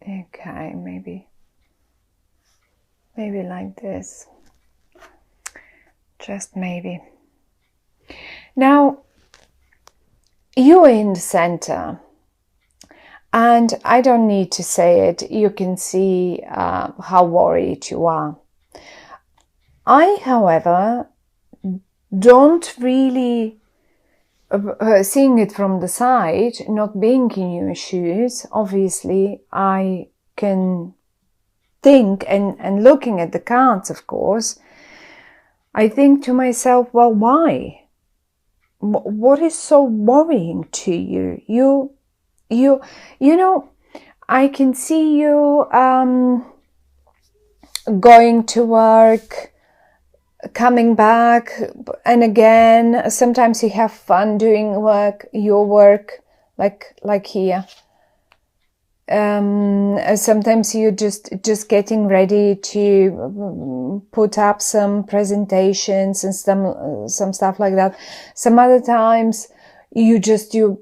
Okay, maybe like this. Just maybe. Now, you're in the center. And I don't need to say it. You can see how worried you are. I, however, don't really, seeing it from the side, not being in your shoes, obviously, I can think, and looking at the cards, of course, I think to myself, well, why? What is so worrying to you? You know, I can see you going to work, coming back, and again, sometimes you have fun doing your work, like here. Sometimes you're just getting ready to put up some presentations and some stuff like that. Some other times you just do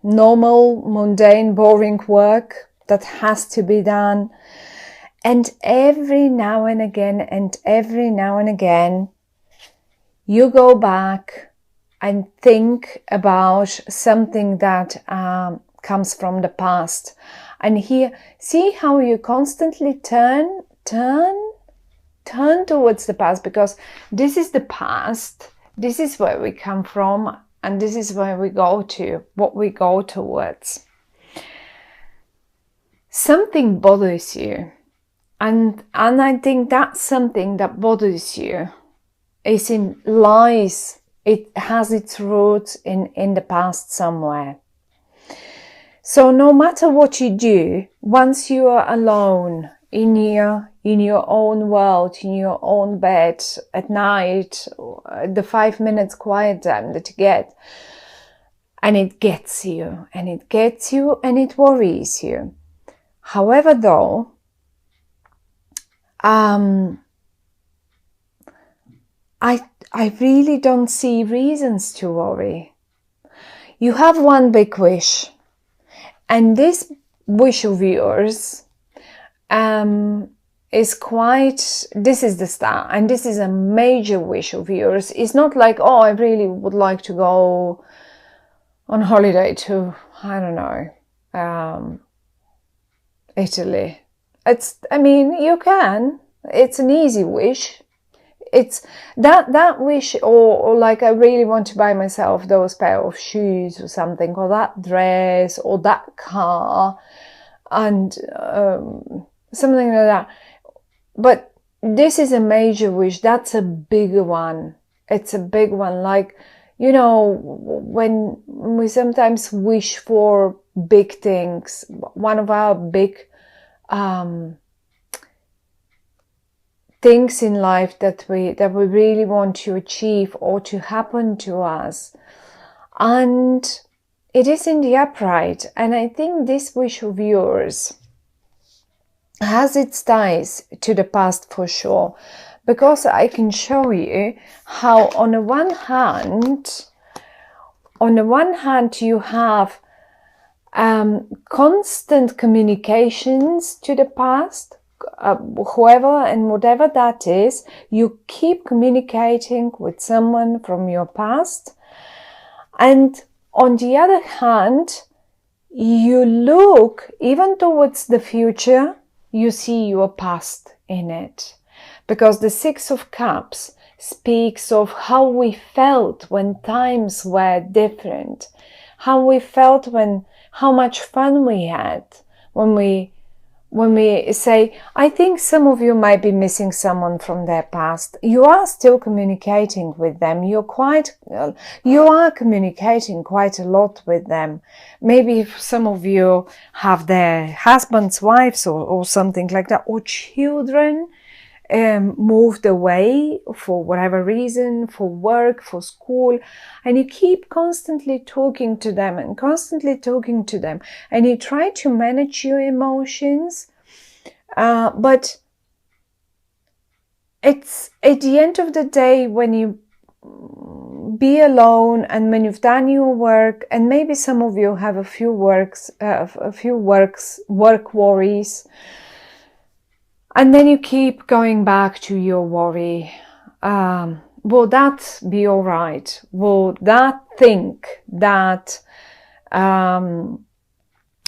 normal, mundane, boring work that has to be done. And every now and again, you go back and think about something that comes from the past. And here, see how you constantly turn towards the past, because this is the past, this is where we come from, and this is where we go to, what we go towards. Something bothers you, and I think that something that bothers you lies, it has its roots in the past somewhere. So no matter what you do, once you are alone in your own world, in your own bed at night, the 5 minutes quiet time that you get, and it gets you, and it worries you. However, though, I really don't see reasons to worry. You have one big wish. And this wish of yours is this is the start, and this is a major wish of yours. It's not like, oh, I really would like to go on holiday to, I don't know, Italy. You can. It's an easy wish. It's that wish, or like, I really want to buy myself those pair of shoes or something, or that dress, or that car, and something like that. But this is a major wish. That's a bigger one. It's a big one. Like, when we sometimes wish for big things, one of our big things in life that we really want to achieve or to happen to us, and it is in the upright. And I think this wish of yours has its ties to the past for sure, because I can show you how on the one hand you have constant communications to the past. Whoever and whatever that is, you keep communicating with someone from your past. And on the other hand, you look even towards the future, you see your past in it. Because the Six of Cups speaks of how we felt when times were different, how we felt how much fun we had when we say, I think some of you might be missing someone from their past. You are still communicating with them. You are communicating quite a lot with them. Maybe if some of you have their husbands, wives, or something like that, or children moved away for whatever reason, for work, for school, and you keep constantly talking to them, and you try to manage your emotions, but it's at the end of the day, when you be alone, and when you've done your work, and maybe some of you have a few work worries, and then you keep going back to your worry. Will that be all right? Will that think that,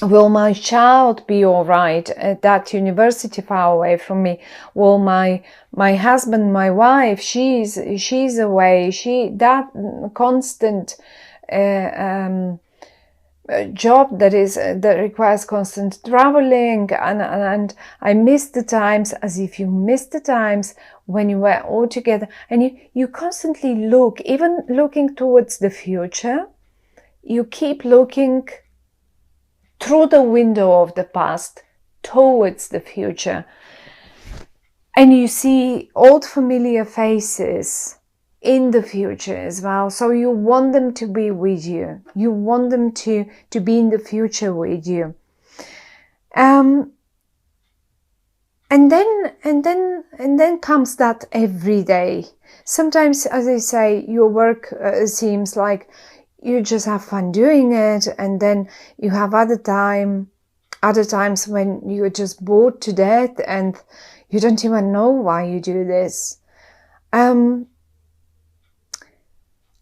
will my child be all right at that university far away from me? Will my husband, my wife, she's away, that constant job that requires constant traveling, and I miss the times, as if you miss the times when you were all together, and you constantly look, even looking towards the future, you keep looking through the window of the past towards the future, and you see old familiar faces in the future as well. So you want them to be with you. You want them to be in the future with you. And then comes that every day. Sometimes, as I say, your work seems like you just have fun doing it, and then you have other times when you're just bored to death and you don't even know why you do this. And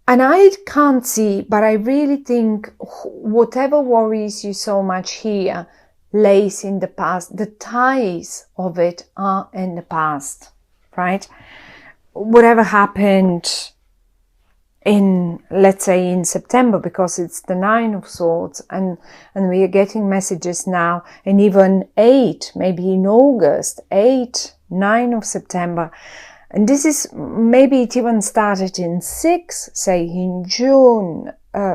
I can't see, but I really think whatever worries you so much here lays in the past. The ties of it are in the past, right? Whatever happened in, let's say, in September, because it's the 9 of Swords, and we are getting messages now, and even 8, maybe in August, 8, 9 of September. And this is, maybe it even started in 6, say in June,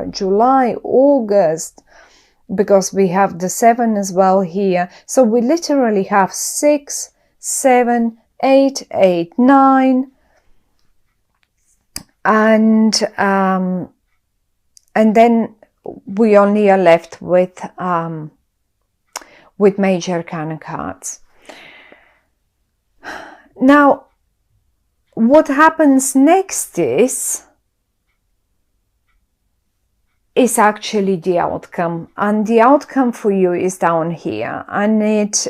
July, August, because we have the 7 as well here. So we literally have 6, 7, 8, 8, 9, and then we only are left with Major Arcana cards. Now, what happens next is actually the outcome, and the outcome for you is down here, and it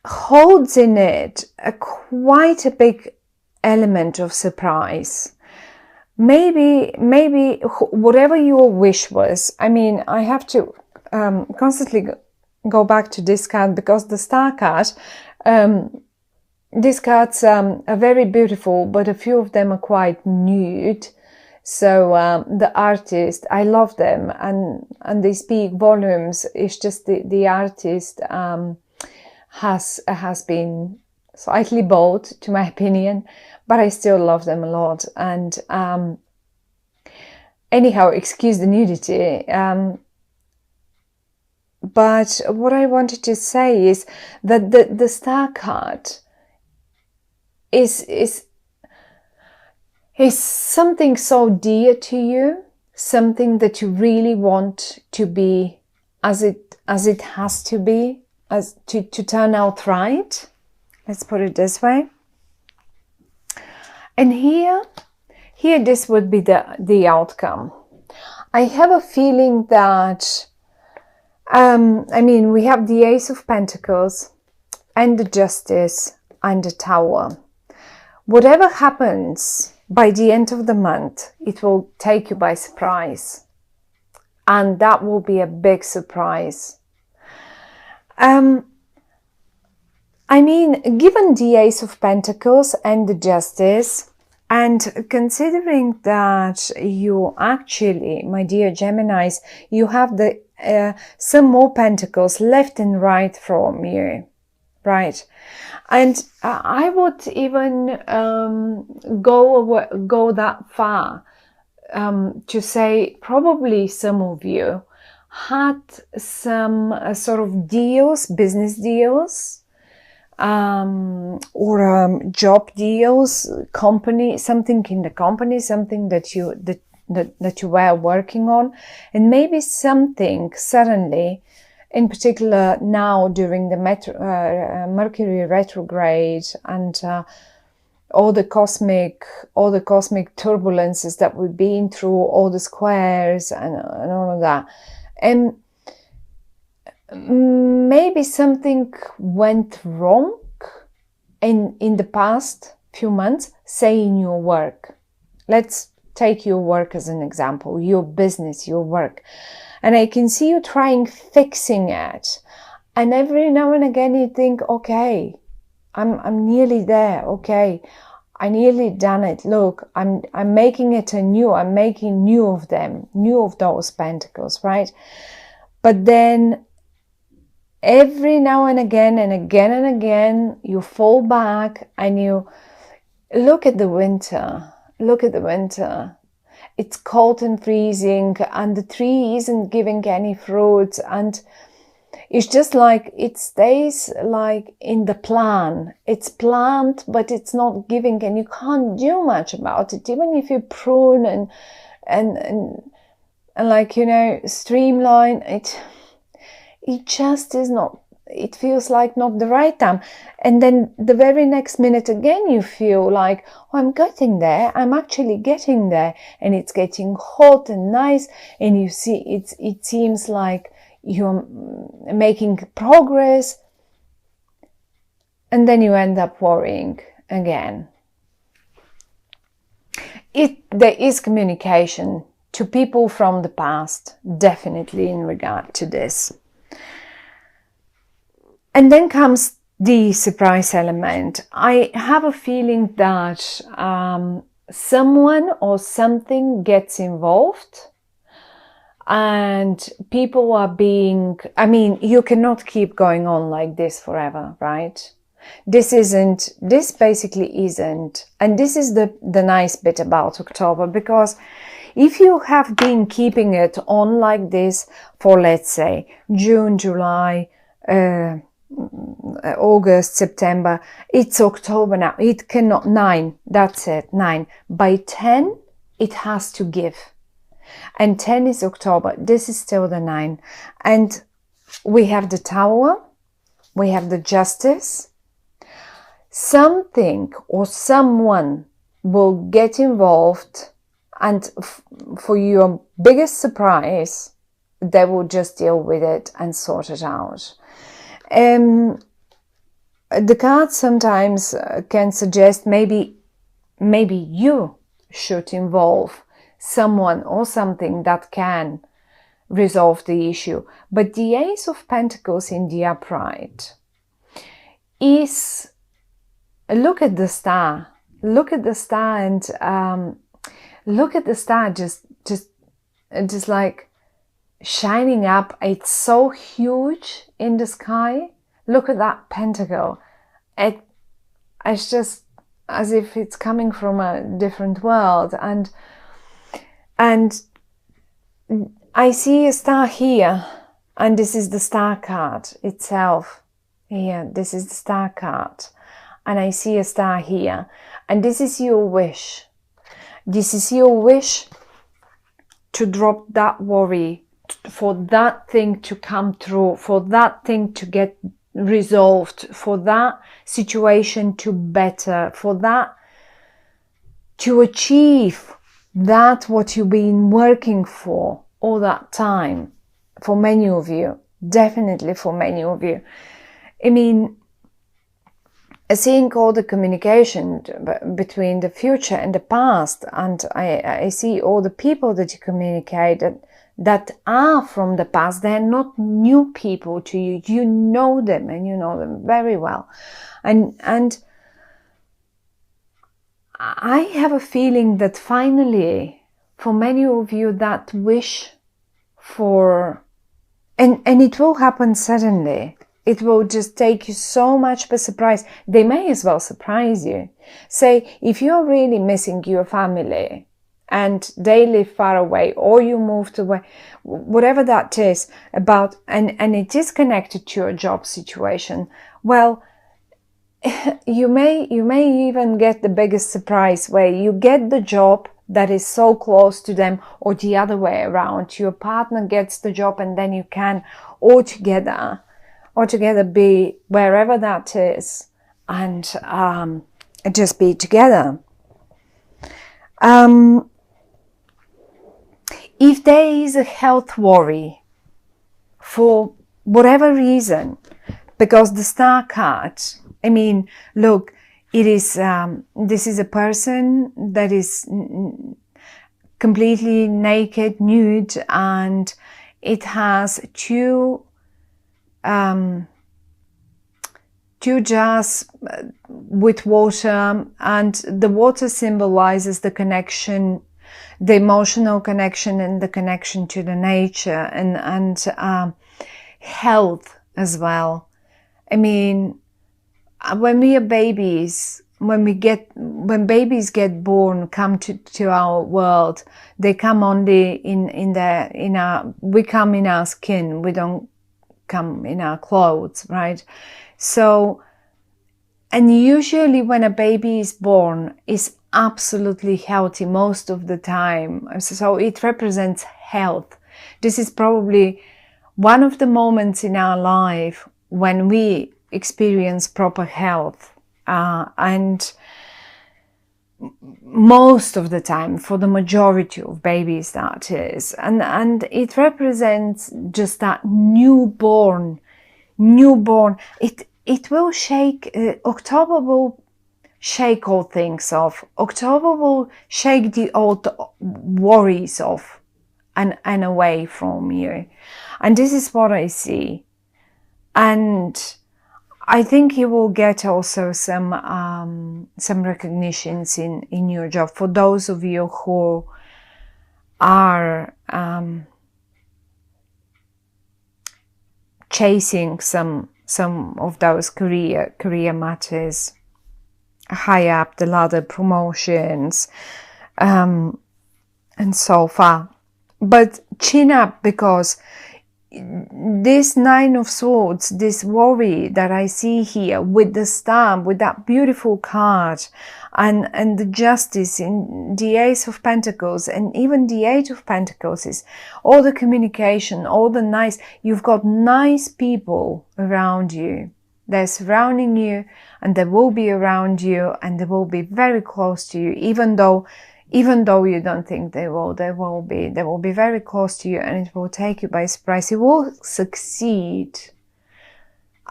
holds in it quite a big element of surprise. Maybe whatever your wish was. I mean, I have to constantly go back to this card, because the Star card, these cards are very beautiful, but a few of them are quite nude. So the artist, I love them, and they speak volumes. It's just the artist has been slightly bold, to my opinion, but I still love them a lot. And anyhow, excuse the nudity. But what I wanted to say is that the Star card is something so dear to you, something that you really want to be as it has to be, as to turn out right. Let's put it this way. And here this would be the outcome. I have a feeling that I mean, we have the Ace of Pentacles and the Justice and the Tower. Whatever happens by the end of the month, it will take you by surprise. And that will be a big surprise. I mean, given the Ace of Pentacles and the Justice, and considering that you actually, my dear Geminis, you have the some more pentacles left and right from you, right? And I would even go that far to say probably some of you had some sort of deals, business deals, or job deals, company, something in the company, something that you were working on, and maybe something suddenly, in particular now during the Mercury retrograde, and all the cosmic turbulences that we've been through, all the squares and all of that. And maybe something went wrong in the past few months, say in your work. Let's take your work as an example, your business, your work. And I can see you trying fixing it. And every now and again you think, okay, I'm nearly there. Okay, I nearly done it. Look, I'm making it anew. I'm making new of them, new of those pentacles, right? But then every now and again and again and again, you fall back and you look at the winter. Look at the winter. It's cold and freezing, and the tree isn't giving any fruit, and it's just like it stays like in the plan. It's planned, but it's not giving, and you can't do much about it. Even if you prune and like, you know, streamline it, it just is not. It feels like not the right time. And then the very next minute again, you feel like, oh, I'm getting there. I'm actually getting there, and it's getting hot and nice, and you see, it seems like you're making progress, and then you end up worrying again. There is communication to people from the past, definitely, in regard to this. And then comes the surprise element. I have a feeling that someone or something gets involved, and people are being, I mean, you cannot keep going on like this forever, right? This basically isn't. And this is the nice bit about October, because if you have been keeping it on like this for, let's say, June, July, August, September, it's October now. It cannot, 9, that's it, 9. By 10, it has to give. And 10 is October. This is still the 9. And we have the Tower. We have the Justice. Something or someone will get involved, and for your biggest surprise, they will just deal with it and sort it out. The cards sometimes can suggest maybe you should involve someone or something that can resolve the issue. But the Ace of Pentacles in the upright is, look at the star. Look at the star, and look at the star just like shining up. It's so huge in the sky. Look at that pentacle. It's just as if it's coming from a different world. And I see a star here, and this is the star card itself. Here, this is the star card. And I see a star here. And this is your wish. This is your wish to drop that worry, for that thing to come through, for that thing to get resolved, for that situation to better, for that to achieve that what you've been working for all that time. For many of you, definitely for many of you. I mean, seeing all the communication between the future and the past, and I see all the people that you communicate that are from the past. They're not new people to you. You know them, and you know them very well. And I have a feeling that finally, for many of you, that wish for, and it will happen suddenly. It will just take you so much by surprise. They may as well surprise you. Say, if you're really missing your family and they live far away, or you moved away, whatever that is about, and it is connected to your job situation, well, you may even get the biggest surprise where you get the job that is so close to them, or the other way around. Your partner gets the job, and then you can altogether be wherever that is, and just be together. If there is a health worry for whatever reason, because the Star card, I mean, look, it is this is a person that is completely naked, nude, and it has two jars with water, and the water symbolizes the connection, the emotional connection, and the connection to the nature, and health as well. I mean, when we are babies, when babies get born, come to our world, they come only we come in our skin. We don't come in our clothes, right? So, and usually when a baby is born, is absolutely healthy most of the time. So it represents health. This is probably one of the moments in our life when we experience proper health, and most of the time, for the majority of babies, that is, and it represents just that newborn. It will shake. October will shake all things off. October will shake the old worries off and away from you. And this is what I see. And I think you will get also some recognitions in your job. For those of you who are chasing some of those career matters, high up the ladder, promotions, and so far. But chin up, because this Nine of Swords, this worry that I see here with the Star, with that beautiful card, and the Justice in the Ace of Pentacles, and even the Eight of Pentacles, is all the communication, all the nice, you've got nice people around you. They're surrounding you, and they will be around you, and they will be very close to you, even though you don't think they will be very close to you, and it will take you by surprise. It will succeed,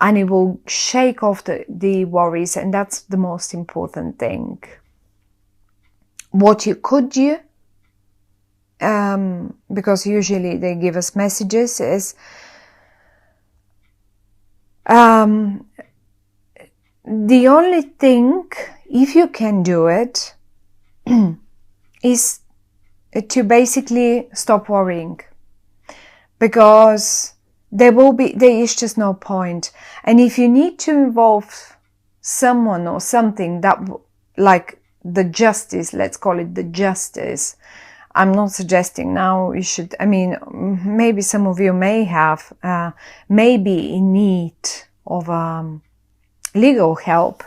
and it will shake off the worries, and that's the most important thing. What you could do, because usually they give us messages, is the only thing, if you can do it, is to basically stop worrying, because there is just no point. And if you need to involve someone or something that, like the Justice, let's call it the Justice, I'm not suggesting now you should, I mean, maybe some of you may have, maybe in need of legal help.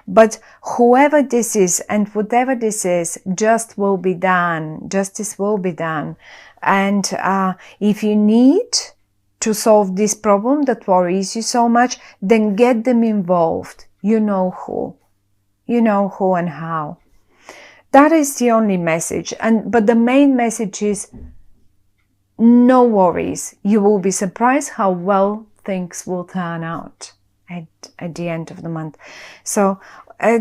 But whoever this is and whatever this is, justice will be done. And if you need to solve this problem that worries you so much, then get them involved. You know who and how. That is the only message. But the main message is no worries. You will be surprised how well things will turn out at the end of the month. So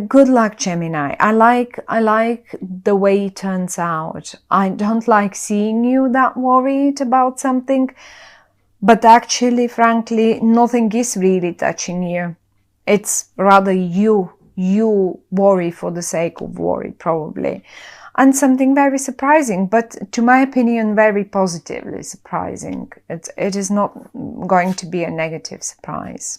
good luck, Gemini. I like the way it turns out. I don't like seeing you that worried about something, but actually, frankly, nothing is really touching you. It's rather you worry for the sake of worry, probably. And something very surprising, but to my opinion, very positively surprising. It is not going to be a negative surprise.